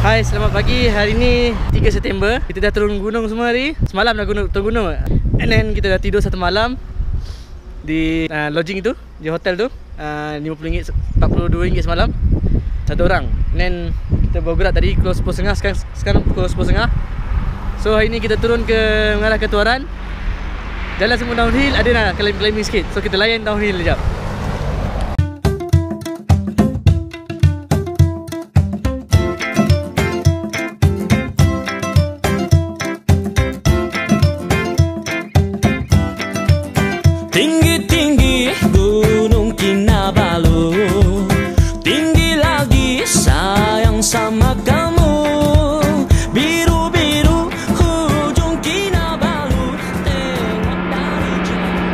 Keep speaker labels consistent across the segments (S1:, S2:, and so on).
S1: Hai, selamat pagi. Hari ni 3 September. Kita dah turun gunung semua hari. Semalam dah turun gunung. And then kita dah tidur satu malam di lodging itu, di hotel tu. RM50, RM42 semalam satu orang. And then kita bergerak tadi pukul 10.30. Sekarang pukul 10.30. So hari ni kita turun ke mengarah ke Tuaran. Jalan semua downhill, ada nak climbing sikit. So kita layan downhill sekejap.
S2: Tinggi-tinggi gunung Kinabalu, tinggi lagi sayang sama kamu. Biru-biru hujung Kinabalu, tengok dari jauh.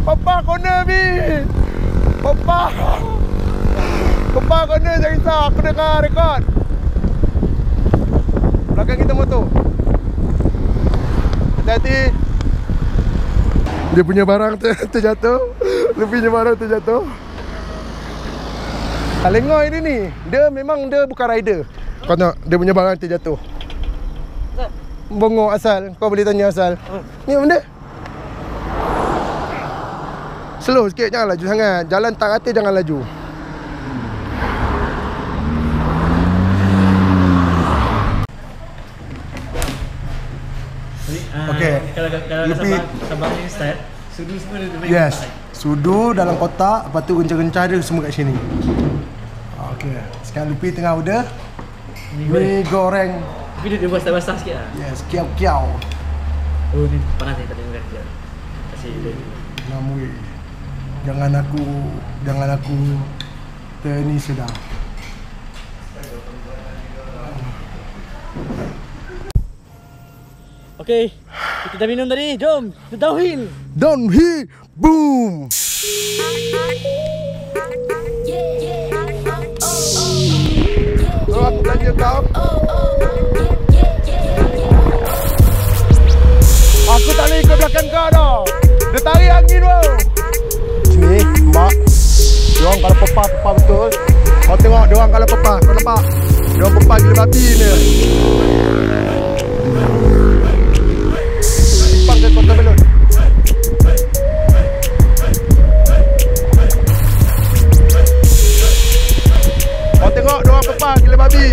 S3: Papa corner B. Papa corner, jangan risau. Aku dengar rekod. Belakang kita motor. Hati-hati. Dia punya barang terjatuh. Lebihnya barang terjatuh. Lengoi dia ni. Dia bukan rider. Kau tengok, dia punya barang terjatuh. Bongok asal. Kau boleh tanya asal. Ni benda. Slow sikit, jangan laju sangat. Jalan tak rata, jangan laju. Okey.
S1: Kalau sabar ni start, sudu semua dia main.
S3: Yes. Sudu dalam kotak, lepas tu gencah-gencah dia semua kat sini. Okey. Sekarang Lupi tengah order mi goreng.
S1: Tapi dia basah-basah sikit lah.
S3: Yes, kiau-kiau.
S1: Oh ni panas ni, tak boleh makan sekejap. Kasih dia.
S3: Namui. Jangan aku ni sudah.
S1: Okey, kita dah minum tadi. Jom, kita downhill.
S3: Downhill, boom. Aku belanja kau. Aku tak boleh ikut belakang kau dah. Dia tarik angin bro. Ni mak, diorang kalau pepah betul. Kau tengok diorang kalau pepah, kau nampak? Diorang pepah gila babi ni. Simpang ke kota belon. Kau tengok diorang pepah gila babi.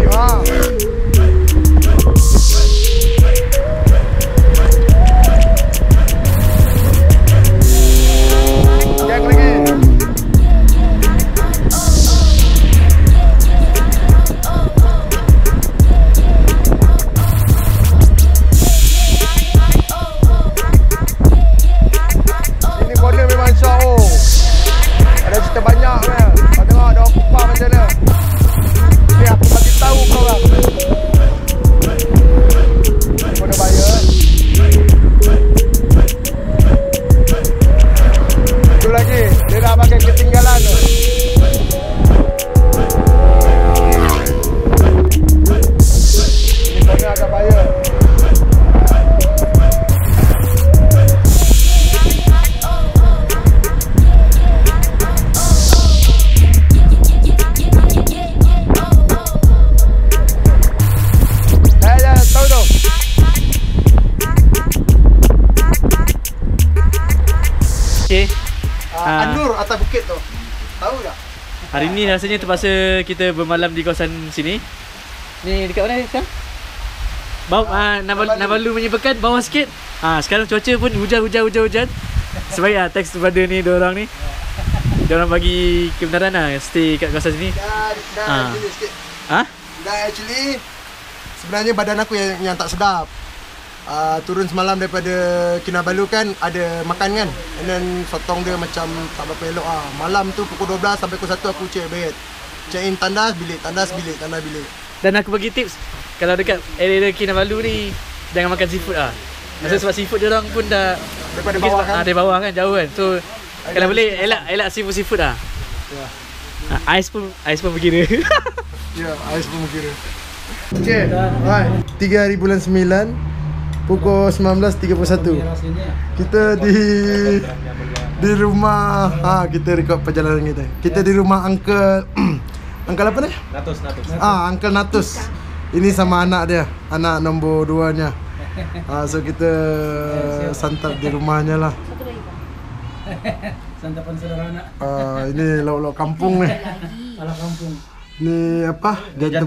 S3: Anur atas bukit tu. Tahu tak?
S1: Hari ni rasanya terpaksa kita bermalam di kawasan sini. Ni dekat mana sekarang? Nabalu menyebabkan bawah sikit. Sekarang cuaca pun hujan. Sebaik teks kepada ni diorang ni. Diorang bagi kebenaran lah stay kat kawasan sini.
S3: Dah gini sikit. Dah actually sebenarnya badan aku yang tak sedap. Turun semalam daripada Kinabalu kan, ada makan kan, and then sotong dia macam tak berapa elok lah. Malam tu pukul 12 sampai pukul 1 aku check bed, check in tandas bilik.
S1: Dan aku bagi tips, kalau dekat area Kinabalu ni jangan makan seafood lah. Masa sebab seafood dia orang pun dah
S3: Daripada
S1: mungkin
S3: bawah
S1: sebab-
S3: kan?
S1: dari bawah kan, jauh kan. So kalau boleh elak seafood lah.
S3: Ya.
S1: Ais pun berkira.
S3: Ya, ais pun berkira. Okay, right. 3 hari bulan 9 pukul 19.31. Kita di rumah, kita rekod perjalanan kita. Kita di rumah Uncle Uncle apa ni?
S4: Natus.
S3: Uncle Natus. Ini sama anak dia, anak nombor 2-nya. So kita santap di rumahnya lah.
S4: Santapan sederhana
S3: Ini lauk-lauk kampung ni.
S4: ala kampung.
S3: Ni apa? Jantung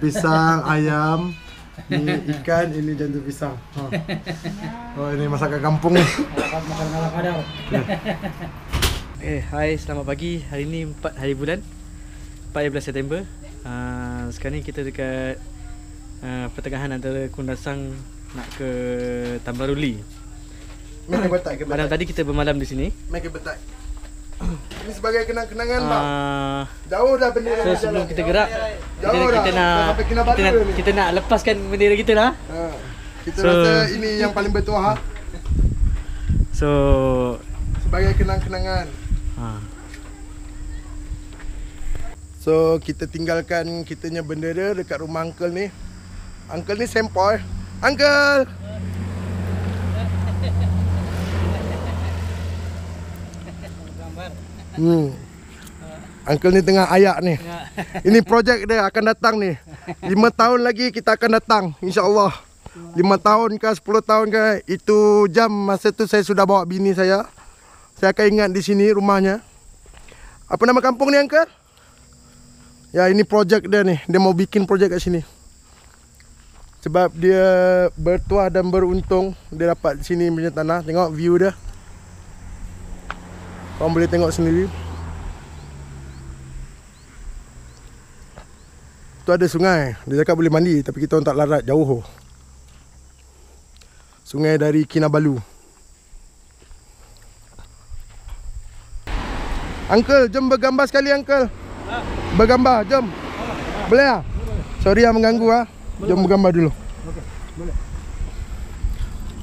S3: pisang, ayam. Ni ikan, ini jantung pisang. Oh, ini masakan kampung ni.
S4: Makan ala kadar.
S1: Hai, selamat pagi. Hari ni 4 hari bulan 14 September. Sekarang ni kita dekat pertengahan antara Kundasang nak ke Tambaruli.
S3: Main betak ke
S1: Malam
S3: betak?
S1: tadi kita bermalam di sini.
S3: Main ke betak? Ini sebagai kenang-kenangan bang. Jauh dah bendera
S1: So
S3: ni
S1: sebelum
S3: jalan.
S1: kita gerak,
S3: Jauh dah.
S1: kita
S3: Dah
S1: nak
S3: sampai Kinabalu ni.
S1: kita nak lepaskan bendera kita lah.
S3: Kita
S1: So-
S3: rasa ini yang paling bertuah
S1: So
S3: sebagai kenang-kenangan. So kita tinggalkan kitanya bendera dekat rumah uncle ni. Uncle ni sempoi. Uncle. Uncle ni tengah ayak ni. Ini projek dia akan datang ni. 5 tahun lagi kita akan datang, insya-Allah. 5 tahun ke 10 tahun ke, itu jam masa tu saya sudah bawa bini saya. Saya akan ingat di sini rumahnya. Apa nama kampung ni Uncle? Ya, ini projek dia ni. Dia mau bikin projek kat sini. Sebab dia bertuah dan beruntung dia dapat sini punya tanah. Tengok view dia. Korang boleh tengok sendiri. Tu ada sungai. Dia cakap boleh mandi, tapi kita orang tak larat, jauh. Sungai dari Kinabalu. Uncle, jom bergambar sekali Uncle. Bergambar, jom. Boleh tak? Sorry mengganggu ah. Jom bergambar dulu.
S4: Okey, boleh.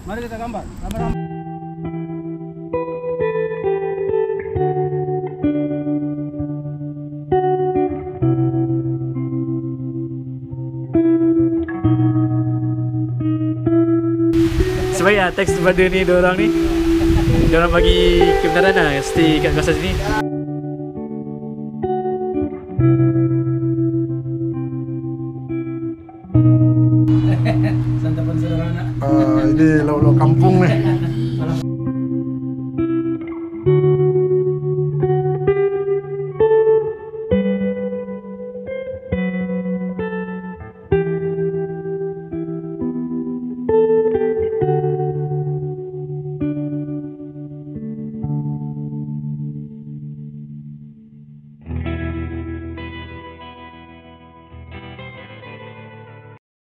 S4: Mari kita gambar.
S1: sebaik lah teks kepada ni diorang ni. Diorang bagi kebenaran lah stay kat kawasan sini.
S4: Santapan sederhana
S3: Ini lauk-lauk kampung ni.
S4: ala